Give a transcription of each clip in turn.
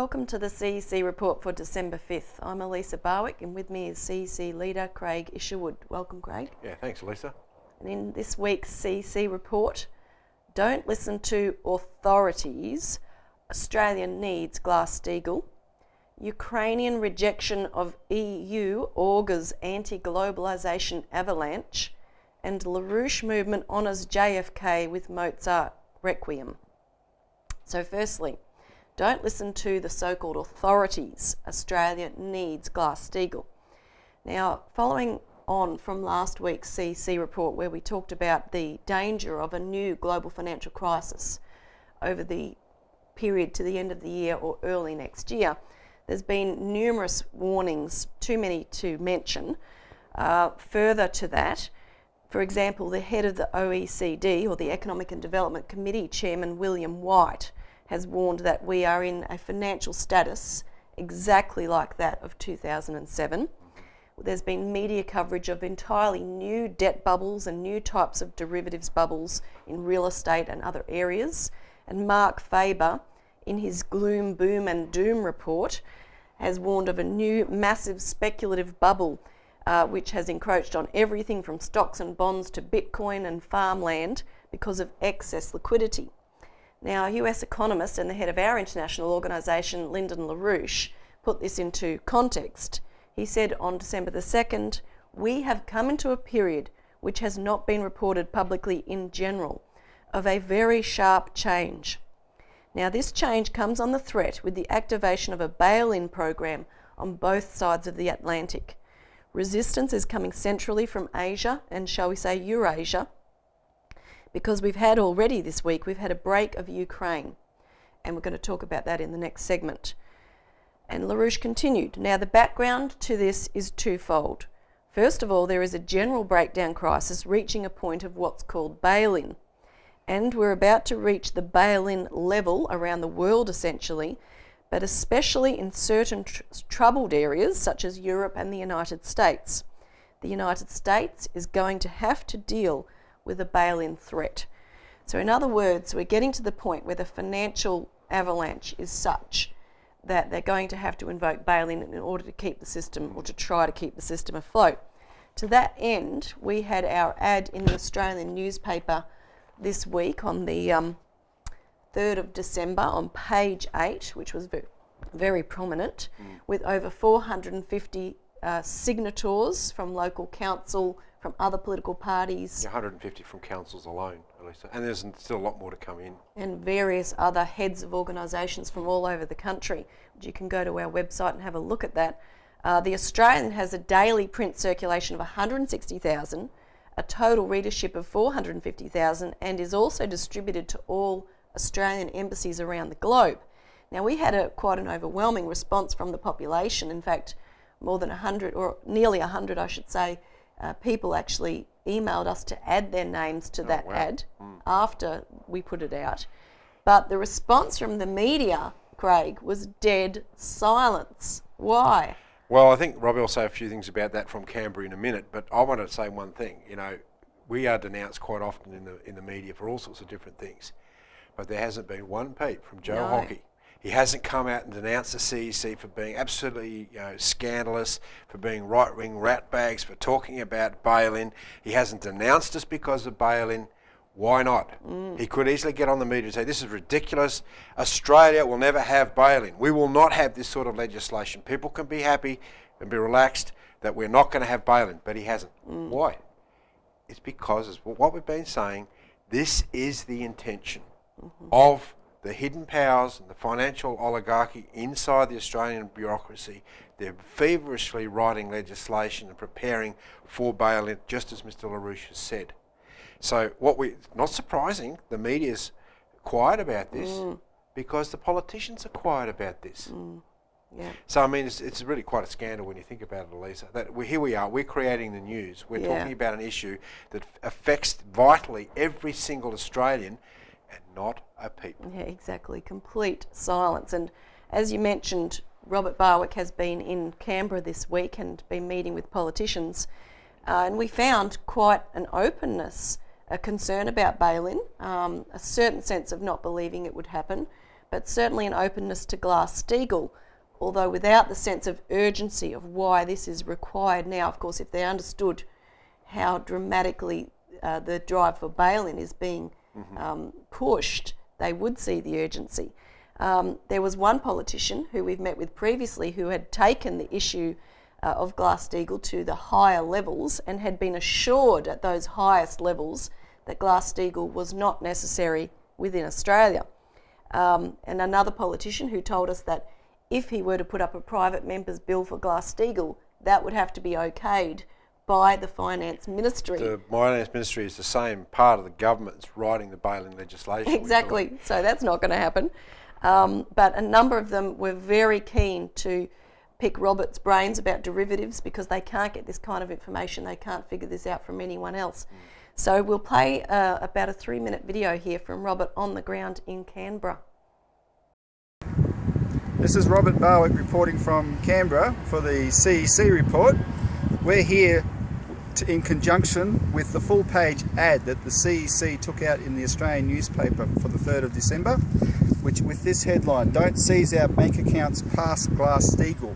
Welcome to the CEC Report for December 5th. I'm Elisa Barwick and with me is CEC leader Craig Isherwood. Welcome, Craig. Yeah, thanks, Elisa. And in this week's CEC Report, don't listen to authorities. Australia needs Glass-Steagall. Ukrainian rejection of EU augers anti-globalisation avalanche. And LaRouche Movement honours JFK with Mozart Requiem. So firstly, don't listen to the so-called authorities. Australia needs Glass-Steagall. Now, following on from last week's CEC report where we talked about the danger of a new global financial crisis over the period to the end of the year or early next year, there's been numerous warnings, too many to mention. Further to that, for example, the head of the OECD, or the Economic and Development Committee Chairman, William White, has warned that we are in a financial status exactly like that of 2007. There's been media coverage of entirely new debt bubbles and new types of derivatives bubbles in real estate and other areas. And Mark Faber, in his Gloom, Boom and Doom report, has warned of a new massive speculative bubble which has encroached on everything from stocks and bonds to Bitcoin and farmland because of excess liquidity. Now, a US economist and the head of our international organisation, Lyndon LaRouche, put this into context. He said on December the 2nd, "We have come into a period which has not been reported publicly in general, of a very sharp change. Now, this change comes on the threat with the activation of a bail-in program on both sides of the Atlantic. Resistance is coming centrally from Asia and, shall we say, Eurasia, because we've had already this week, we've had a break of Ukraine, and we're going to talk about that in the next segment." And LaRouche continued, "Now, the background to this is twofold. First of all, there is a general breakdown crisis reaching a point of what's called bail-in, and we're about to reach the bail-in level around the world essentially, but especially in certain troubled areas such as Europe and the United States. The United States is going to have to deal with a bail-in threat." So in other words, we're getting to the point where the financial avalanche is such that they're going to have to invoke bail-in in order to keep the system, or to try to keep the system afloat. To that end, we had our ad in the Australian newspaper this week on the 3rd of December on page 8, which was very prominent, with over 450 signatories from local council, from other political parties. 150 from councils alone, Elisa, and there's still a lot more to come in. And various other heads of organisations from all over the country. You can go to our website and have a look at that. The Australian has a daily print circulation of 160,000, a total readership of 450,000, and is also distributed to all Australian embassies around the globe. Now, we had quite an overwhelming response from the population. In fact, more than 100, or nearly 100 I should say, people actually emailed us to add their names to that ad after we put it out. But the response from the media, Craig, was dead silence. Why? Well, I think Robbie will say a few things about that from Canberra in a minute, but I wanted to say one thing. You know, we are denounced quite often in the media for all sorts of different things, but there hasn't been one peep from Joe Hockey. He hasn't come out and denounced the CEC for being absolutely scandalous, for being right-wing ratbags, for talking about bail-in. He hasn't denounced us because of bail-in. Why not? He could easily get on the media and say, "This is ridiculous. Australia will never have bail-in. We will not have this sort of legislation. People can be happy and be relaxed that we're not going to have bail-in." But he hasn't. Why? It's because, as what we've been saying, this is the intention of the hidden powers and the financial oligarchy inside the Australian bureaucracy. They're feverishly writing legislation and preparing for bail-in, just as Mr. LaRouche has said. So not surprising, the media's quiet about this because the politicians are quiet about this. Yeah. So, I mean, it's really quite a scandal when you think about it, Elisa, that here we are, we're creating the news. We're talking about an issue that affects vitally every single Australian, and not a peep. Yeah, exactly. Complete silence. And as you mentioned, Robert Barwick has been in Canberra this week and been meeting with politicians. And we found quite an openness, a concern about bail-in, a certain sense of not believing it would happen, but certainly an openness to Glass-Steagall, although without the sense of urgency of why this is required now. Of course, if they understood how dramatically the drive for bail-in is being pushed, they would see the urgency. There was one politician who we've met with previously who had taken the issue of Glass-Steagall to the higher levels and had been assured at those highest levels that Glass-Steagall was not necessary within Australia. And another politician who told us that if he were to put up a private member's bill for Glass-Steagall, that would have to be okayed by the Finance Ministry. The Finance Ministry is the same part of the government that's writing the bail-in legislation. Exactly, so that's not going to happen. But a number of them were very keen to pick Robert's brains about derivatives because they can't get this kind of information, they can't figure this out from anyone else. So we'll play about a 3-minute video here from Robert on the ground in Canberra. This is Robert Barwick reporting from Canberra for the CEC Report. We're here in conjunction with the full-page ad that the CEC took out in the Australian newspaper for the 3rd of December, which with this headline, "Don't Seize Our Bank Accounts Past Glass-Steagall."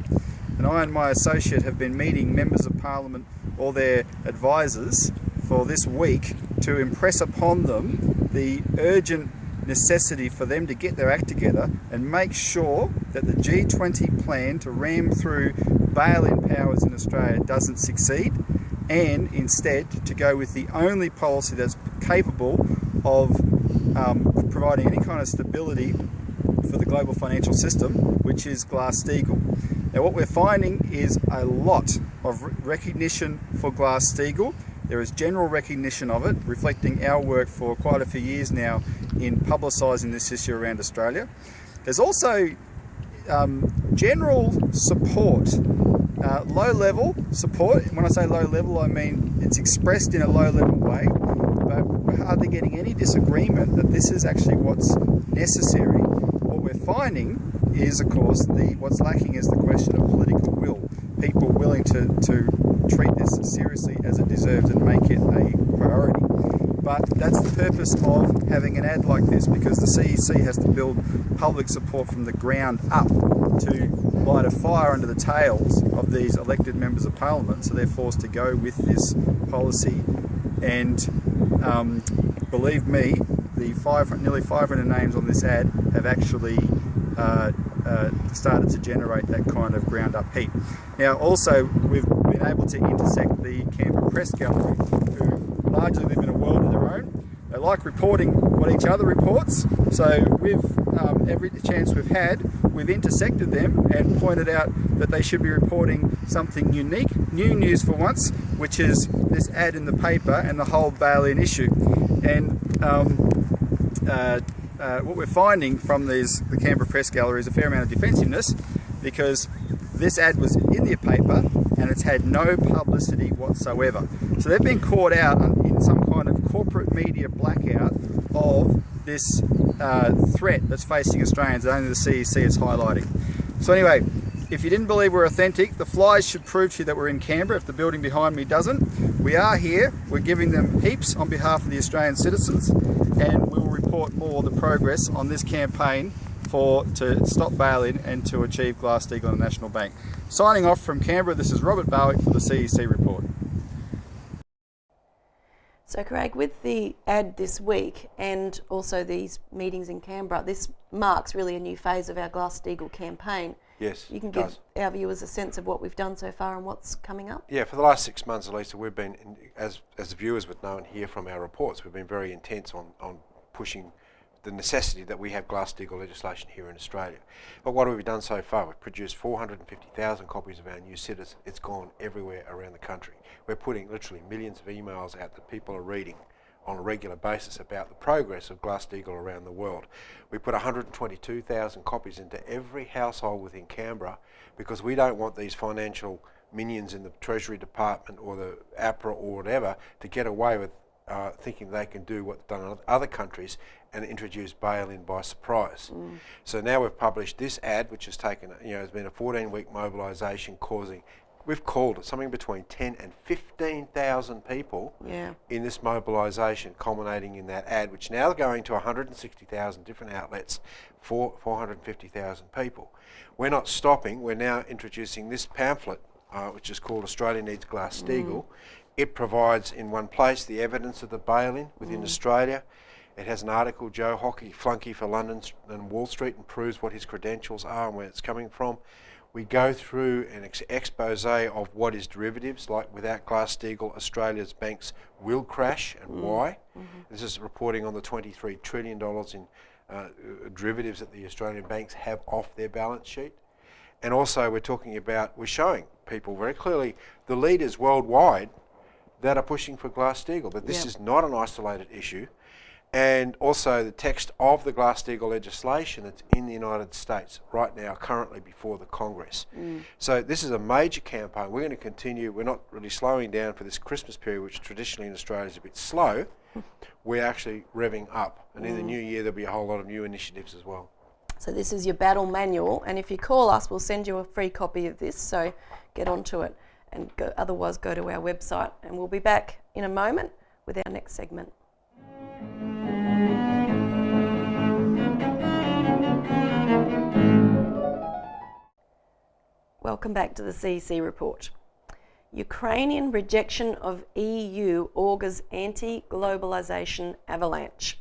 And I and my associate have been meeting members of Parliament or their advisors for this week to impress upon them the urgent necessity for them to get their act together and make sure that the G20 plan to ram through bail-in powers in Australia doesn't succeed, and instead to go with the only policy that's capable of providing any kind of stability for the global financial system, which is Glass-Steagall. Now what we're finding is a lot of recognition for Glass-Steagall. There is general recognition of it, reflecting our work for quite a few years now in publicising this issue around Australia. There's also general support, low-level support. When I say low-level, I mean it's expressed in a low-level way, but we're hardly getting any disagreement that this is actually what's necessary. What we're finding is, of course, what's lacking is the question of political will. People willing to treat this seriously as it deserves and make it a priority. But that's the purpose of having an ad like this, because the CEC has to build public support from the ground up to light a fire under the tails of these elected members of Parliament, so they're forced to go with this policy. And believe me, the nearly 500 names on this ad have actually started to generate that kind of ground up heat. Now also we've been able to intersect the Canberra Press Gallery, who largely live in a world of their own. They like reporting what each other reports, so we've every chance we've had, we've intersected them and pointed out that they should be reporting something unique, new news for once, which is this ad in the paper and the whole bail-in issue. And what we're finding from the Canberra Press Gallery is a fair amount of defensiveness, because this ad was in the paper and it's had no publicity whatsoever. So they've been caught out in some kind of corporate media blackout of this threat that's facing Australians that only the CEC is highlighting. So anyway, if you didn't believe we're authentic, the flies should prove to you that we're in Canberra if the building behind me doesn't. We are here, we're giving them heaps on behalf of the Australian citizens, and we will report more the progress on this campaign to stop bail-in and to achieve Glass-Steagall and the National Bank. Signing off from Canberra, this is Robert Barwick for the CEC Report. So Craig, with the ad this week and also these meetings in Canberra, this marks really a new phase of our Glass-Steagall campaign. Yes, you can give our viewers a sense of what we've done so far and what's coming up. Yeah, for the last 6 months, Elisa, we've been, as the viewers would know and hear from our reports, we've been very intense on pushing the necessity that we have Glass-Steagall legislation here in Australia. But what have we done so far? We've produced 450,000 copies of our new CITES. It's gone everywhere around the country. We're putting literally millions of emails out that people are reading on a regular basis about the progress of Glass-Steagall around the world. We put 122,000 copies into every household within Canberra, because we don't want these financial minions in the Treasury Department or the APRA or whatever to get away with thinking they can do what's done in other countries and introduce bail-in by surprise. So now we've published this ad, which has taken, has been a 14-week mobilisation, causing we've called it something between 10 and 15,000 people in this mobilisation, culminating in that ad, which now going to 160,000 different outlets for 450,000 people. We're not stopping. We're now introducing this pamphlet, which is called Australia Needs Glass-Steagall. It provides in one place the evidence of the bail-in within Australia. It has an article, Joe Hockey, flunky for London and Wall Street, and proves what his credentials are and where it's coming from. We go through an expose of what is derivatives, like without Glass-Steagall, Australia's banks will crash and why. This is reporting on the $23 trillion in derivatives that the Australian banks have off their balance sheet. And also we're showing people very clearly the leaders worldwide that are pushing for Glass-Steagall, that this is not an isolated issue. And also the text of the Glass-Steagall legislation that's in the United States right now, currently before the Congress. So this is a major campaign. We're going to continue. We're not really slowing down for this Christmas period, which traditionally in Australia is a bit slow. We're actually revving up. And in the new year, there'll be a whole lot of new initiatives as well. So this is your battle manual, and if you call us, we'll send you a free copy of this, so get onto it, and otherwise go to our website. And we'll be back in a moment with our next segment. Welcome back to the CEC Report. Ukrainian rejection of EU augers anti-globalisation avalanche.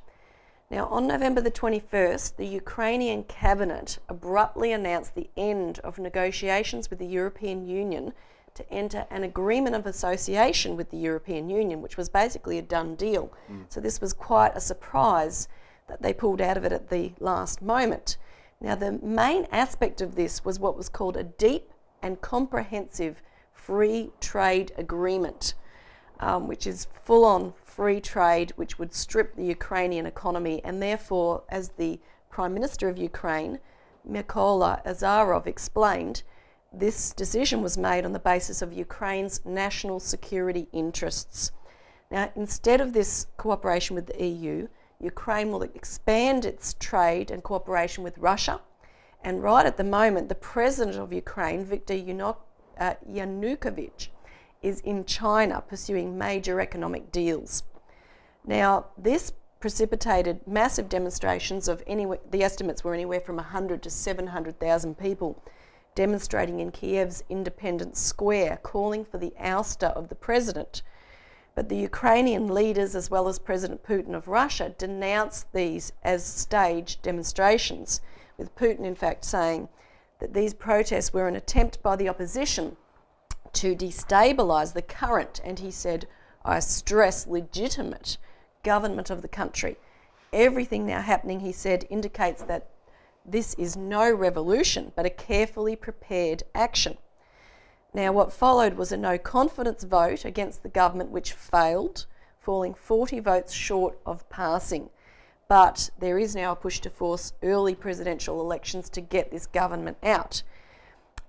Now, on November the 21st, the Ukrainian cabinet abruptly announced the end of negotiations with the European Union to enter an agreement of association with the European Union, which was basically a done deal. So this was quite a surprise that they pulled out of it at the last moment. Now, the main aspect of this was what was called a deep and comprehensive free trade agreement, which is full-on free trade, which would strip the Ukrainian economy, and therefore, as the Prime Minister of Ukraine, Mykola Azarov, explained, this decision was made on the basis of Ukraine's national security interests. Now, instead of this cooperation with the EU, Ukraine will expand its trade and cooperation with Russia, and right at the moment, the President of Ukraine, Viktor Yanukovych, is in China pursuing major economic deals. Now, this precipitated massive demonstrations of the estimates were anywhere from 100 to 700,000 people demonstrating in Kiev's Independence Square, calling for the ouster of the president. But the Ukrainian leaders, as well as President Putin of Russia, denounced these as staged demonstrations, with Putin in fact saying that these protests were an attempt by the opposition to destabilise the current, and he said, I stress, legitimate government of the country. Everything now happening, he said, indicates that this is no revolution, but a carefully prepared action. Now, what followed was a no confidence vote against the government, which failed, falling 40 votes short of passing. But there is now a push to force early presidential elections to get this government out.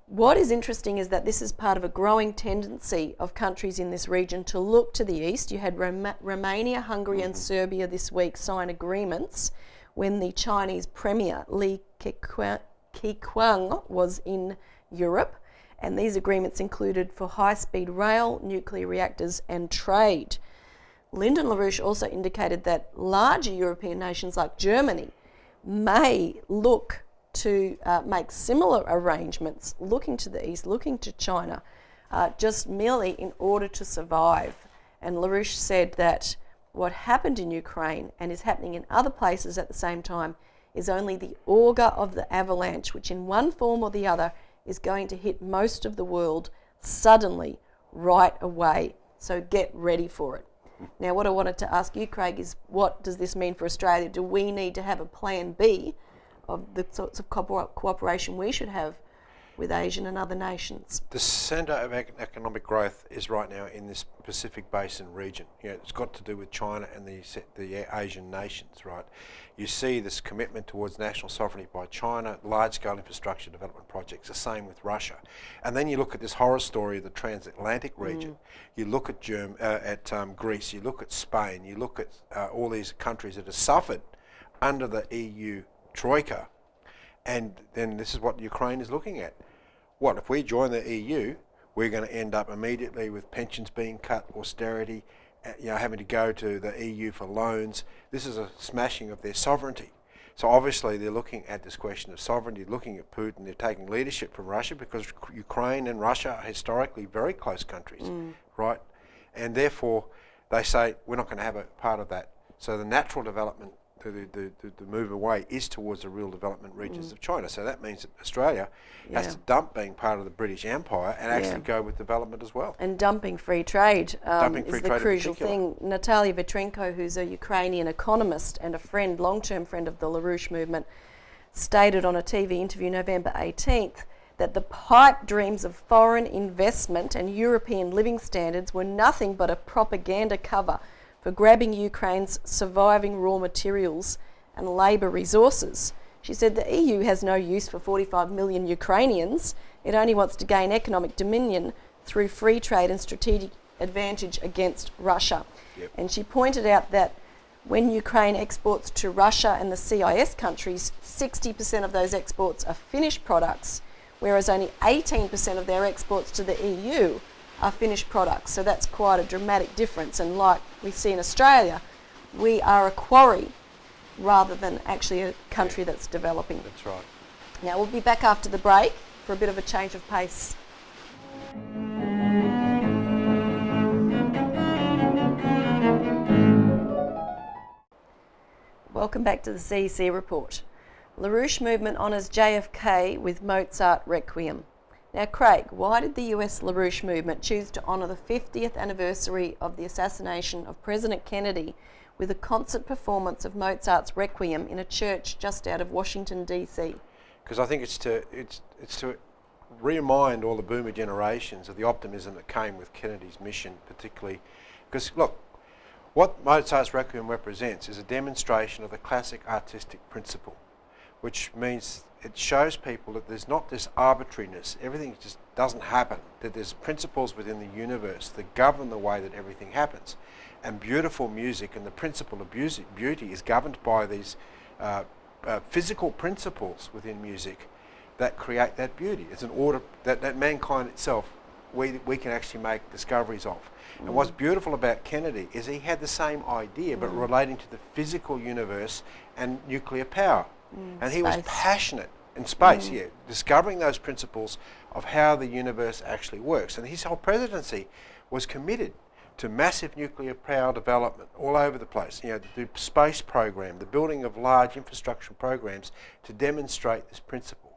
What is interesting is that this is part of a growing tendency of countries in this region to look to the east. You had Romania, Hungary and Serbia this week sign agreements when the Chinese Premier Li Keqiang was in Europe, and these agreements included for high-speed rail, nuclear reactors and trade. Lyndon LaRouche also indicated that larger European nations like Germany may look to make similar arrangements, looking to the east, looking to China, just merely in order to survive. And LaRouche said that what happened in Ukraine and is happening in other places at the same time is only the auger of the avalanche, which in one form or the other is going to hit most of the world suddenly, right away. So get ready for it. Now, what I wanted to ask you, Craig, is what does this mean for Australia? Do we need to have a plan B of the sorts of cooperation we should have with Asian and other nations? The centre of economic growth is right now in this Pacific Basin region. You know, it's got to do with China and the Asian nations, right? You see this commitment towards national sovereignty by China, large-scale infrastructure development projects, the same with Russia. And then you look at this horror story of the transatlantic region. You look at Greece, you look at Spain, you look at all these countries that have suffered under the EU troika, and then this is what Ukraine is looking at. What if we join the EU? we're going to end up immediately with pensions being cut, austerity, having to go to the EU for loans. This is a smashing of their sovereignty. So obviously they're looking at this question of sovereignty, looking at Putin. They're taking leadership from Russia because Ukraine and Russia are historically very close countries, right? And therefore they say, we're not going to have a part of that. So the natural development, the move away is towards the real development regions of China. So that means that Australia has to dump being part of the British Empire and actually go with development as well. And dumping free trade is the crucial thing. In Natalia Vitrenko, who's a Ukrainian economist and a friend, long-term friend of the LaRouche Movement, stated on a TV interview November 18th that the pipe dreams of foreign investment and European living standards were nothing but a propaganda cover for grabbing Ukraine's surviving raw materials and labour resources. She said the EU has no use for 45 million Ukrainians. It only wants to gain economic dominion through free trade and strategic advantage against Russia. Yep. And she pointed out that when Ukraine exports to Russia and the CIS countries, 60% of those exports are finished products, whereas only 18% of their exports to the EU are finished products. So that's quite a dramatic difference. And like we see in Australia, we are a quarry rather than actually a country that's developing. That's right. Now we'll be back after the break for a bit of a change of pace. Welcome back to the CEC Report. LaRouche Movement honours JFK with Mozart Requiem. Now, Craig, why did the US LaRouche Movement choose to honour the 50th anniversary of the assassination of President Kennedy with a concert performance of Mozart's Requiem in a church just out of Washington, D.C.? Because I think it's to remind all the boomer generations of the optimism that came with Kennedy's mission, particularly because, look, what Mozart's Requiem represents is a demonstration of the classic artistic principle, which means it shows people that there's not this arbitrariness, everything just doesn't happen, that there's principles within the universe that govern the way that everything happens. And beautiful music and the principle of beauty is governed by these physical principles within music that create that beauty. It's an order that mankind itself, we can actually make discoveries of. And what's beautiful about Kennedy is he had the same idea, but relating to the physical universe and nuclear power. And he was passionate in space, discovering those principles of how the universe actually works. And his whole presidency was committed to massive nuclear power development all over the place. You know, the space program, the building of large infrastructure programs to demonstrate this principle.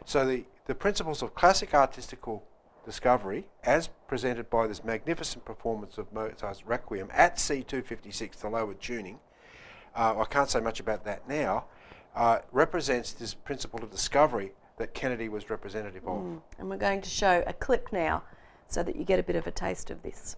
So the principles of classic artistical discovery, as presented by this magnificent performance of Mozart's Requiem at C256, the lower tuning, I can't say much about that now, represents this principle of discovery that Kennedy was representative of. And we're going to show a clip now so that you get a bit of a taste of this.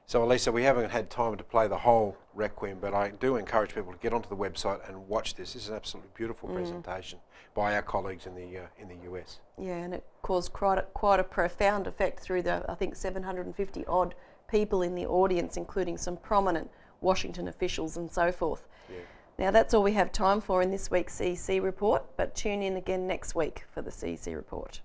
So Elisa, we haven't had time to play the whole Requiem, but I do encourage people to get onto the website and watch this. This is an absolutely beautiful presentation by our colleagues in the US. Yeah, and it caused quite a profound effect through the, I think, 750 odd people in the audience, including some prominent Washington officials and so forth. Yeah. Now that's all we have time for in this week's CEC report, but tune in again next week for the CEC report.